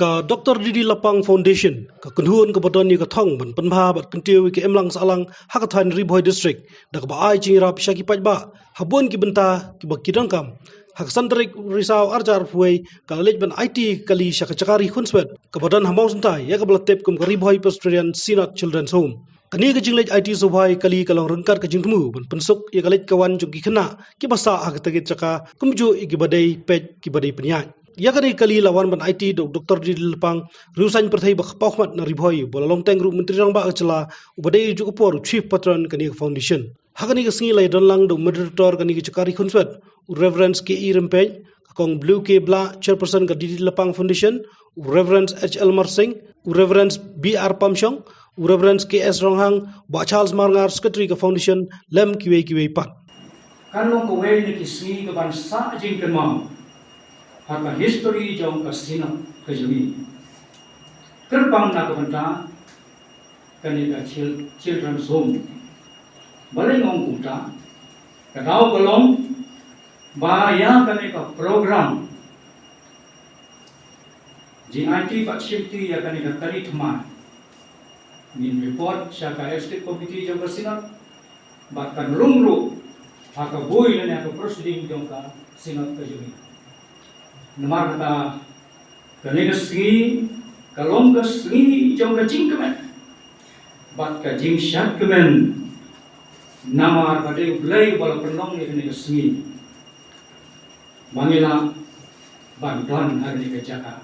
Ka Dr. DD Lapang Foundation ka kunhuan ka badan ni ka thong ban panbha bat kantiu ki emlang salang hakathan Ribhoi district dak ba ai chingrap syaki pajba habun ki benta ki bakidang kam hak sandrik risau arjar fuai kalej ban IT kali syakachakari khun swet ka badan Mawsyntai ya ka blatep kum ka Ribhoi Presbyterian Synod Children's Home kani ka jinglej IT subhai kali kalong rengkar ka jingtemu ban pensuk ya kalej kawan jung ki khna ki basa hak tagit chaka kumju ki badai pej ki badai penyai ya kani kali lawan ban IT Dr. DD Lapang rusan perthai bak pauhmat na Ribhoi bolalong teng group menteri rang ba acela ubadai ju por chief patron kani foundation hakani ka singi lai donlang do moderator kani ki chakari khun swet reverence ke rempej kong blue ke bla chairperson ka DD Lapang Foundation reverence HL Marsing reverence BR Pamshong reverence KS Ronghang ba Charles Marngar secretary ka foundation lem kiwe pat kanong ko way ni kisni ka bansa jing kenmang haka history jong kasino kajumi kerpang na kabanta kanila children's home balay ngong kuta kadaw kolong baya kanila program JIT Pakshipti ya kanila tari thuma min report siya ka estate committee jong kasino bahkan rumru haka boy na ako proceeding jong ka sinot kajumi Nomor kata kalian segi kalong segi jauh kajing kemen, bat kajing syak kemen, nama pada ulai wala penong ni kalian segi, bangilah bantuan hari ni jaka.